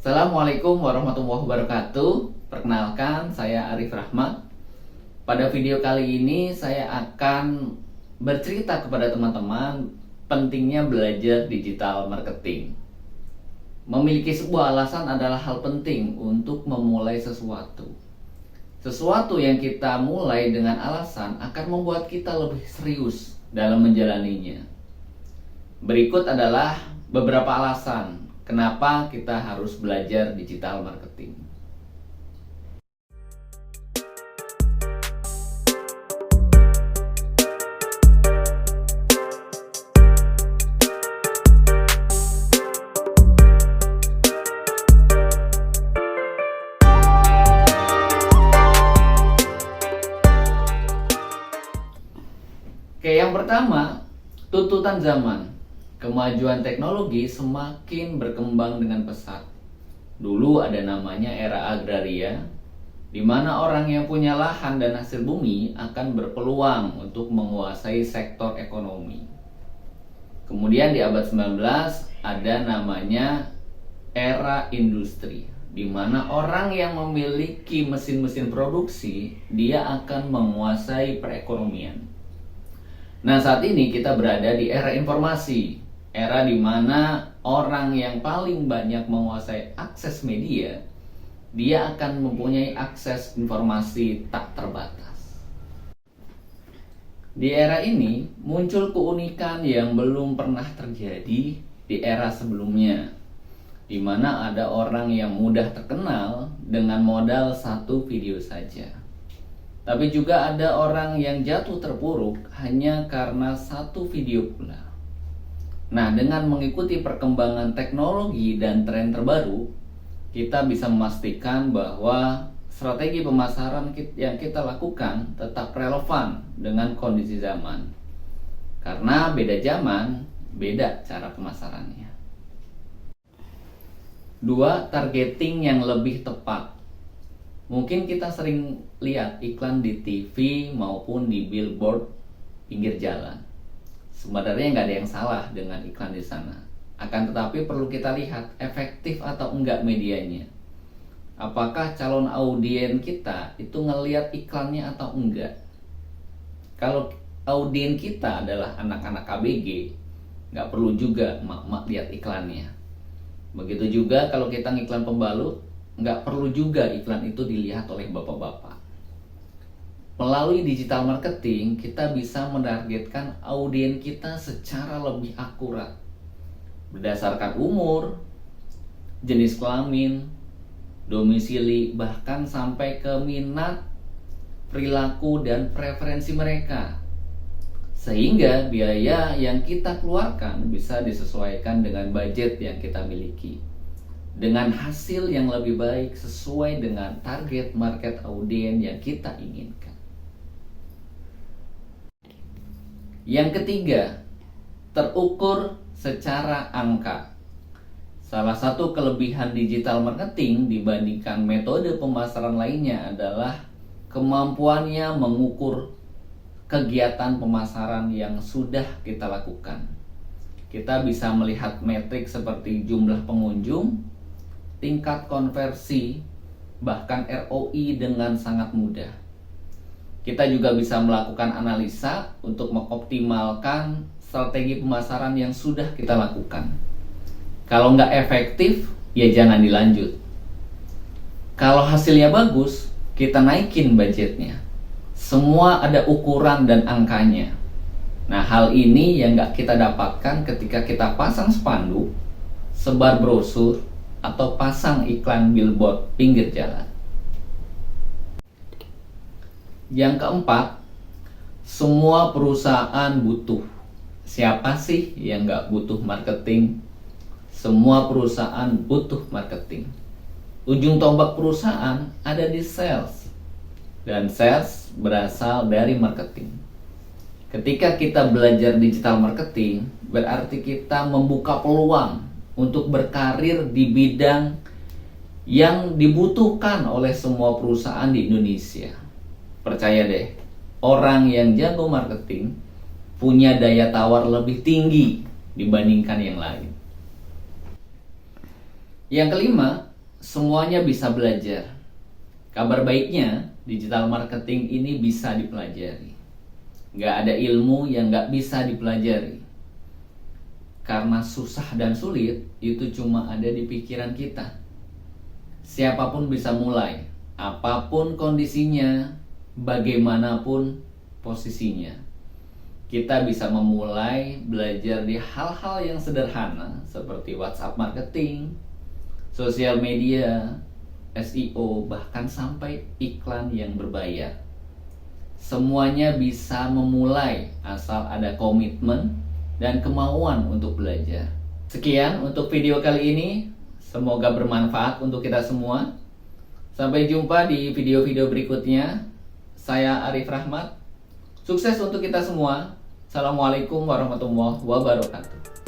Assalamualaikum warahmatullahi wabarakatuh. Perkenalkan, saya Arif Rahmat. Pada video kali ini saya akan bercerita kepada teman-teman pentingnya belajar digital marketing. Memiliki sebuah alasan adalah hal penting untuk memulai sesuatu. Sesuatu yang kita mulai dengan alasan akan membuat kita lebih serius dalam menjalaninya. Berikut adalah beberapa alasan kenapa kita harus belajar digital marketing. Oke, yang pertama, tuntutan zaman. Kemajuan teknologi semakin berkembang dengan pesat. Dulu ada namanya era agraria, di mana orang yang punya lahan dan hasil bumi akan berpeluang untuk menguasai sektor ekonomi. Kemudian di abad 19 ada namanya era industri, di mana orang yang memiliki mesin-mesin produksi, dia akan menguasai perekonomian. Nah, saat ini kita berada di era informasi. Era di mana orang yang paling banyak menguasai akses media, dia akan mempunyai akses informasi tak terbatas. Di era ini muncul keunikan yang belum pernah terjadi di era sebelumnya, di mana ada orang yang mudah terkenal dengan modal satu video saja. Tapi juga ada orang yang jatuh terpuruk hanya karena satu video pula. Nah, dengan mengikuti perkembangan teknologi dan tren terbaru, kita bisa memastikan bahwa strategi pemasaran yang kita lakukan tetap relevan dengan kondisi zaman. Karena beda zaman, beda cara pemasarannya. 2. Targeting yang lebih tepat. Mungkin kita sering lihat iklan di TV maupun di billboard pinggir jalan. Sebenarnya nggak ada yang salah dengan iklan di sana. Akan tetapi perlu kita lihat efektif atau enggak medianya. Apakah calon audien kita itu ngelihat iklannya atau enggak? Kalau audien kita adalah anak-anak KBG, nggak perlu juga emak-emak lihat iklannya. Begitu juga kalau kita ngiklan pembalut, nggak perlu juga iklan itu dilihat oleh bapak-bapak. Melalui digital marketing, kita bisa menargetkan audien kita secara lebih akurat. Berdasarkan umur, jenis kelamin, domisili, bahkan sampai ke minat, perilaku, dan preferensi mereka. Sehingga biaya yang kita keluarkan bisa disesuaikan dengan budget yang kita miliki. Dengan hasil yang lebih baik sesuai dengan target market audien yang kita inginkan. Yang ketiga, terukur secara angka. Salah satu kelebihan digital marketing dibandingkan metode pemasaran lainnya adalah kemampuannya mengukur kegiatan pemasaran yang sudah kita lakukan. Kita bisa melihat metrik seperti jumlah pengunjung, tingkat konversi, bahkan ROI dengan sangat mudah. Kita juga bisa melakukan analisa untuk mengoptimalkan strategi pemasaran yang sudah kita lakukan. Kalau nggak efektif, ya jangan dilanjut. Kalau hasilnya bagus, kita naikin budgetnya. Semua ada ukuran dan angkanya. Nah, hal ini yang nggak kita dapatkan ketika kita pasang spanduk, sebar brosur, atau pasang iklan billboard pinggir jalan. Yang keempat, semua perusahaan butuh. Siapa sih yang nggak butuh marketing? Semua perusahaan butuh marketing. Ujung tombak perusahaan ada di sales. Dan sales berasal dari marketing. Ketika kita belajar digital marketing, berarti kita membuka peluang untuk berkarir di bidang yang dibutuhkan oleh semua perusahaan di Indonesia. Percaya deh, orang yang jago marketing punya daya tawar lebih tinggi dibandingkan yang lain. Yang kelima, semuanya bisa belajar. Kabar baiknya, digital marketing ini bisa dipelajari. Nggak ada ilmu yang nggak bisa dipelajari. Karena susah dan sulit, itu cuma ada di pikiran kita. Siapapun bisa mulai, apapun kondisinya, bagaimanapun posisinya. Kita bisa memulai belajar di hal-hal yang sederhana seperti WhatsApp marketing, sosial media, SEO, bahkan sampai iklan yang berbayar. Semuanya bisa memulai asal ada komitmen dan kemauan untuk belajar. Sekian untuk video kali ini. Semoga bermanfaat untuk kita semua. Sampai jumpa di video-video berikutnya. Saya Arif Rahmat. Sukses untuk kita semua. Assalamualaikum warahmatullahi wabarakatuh.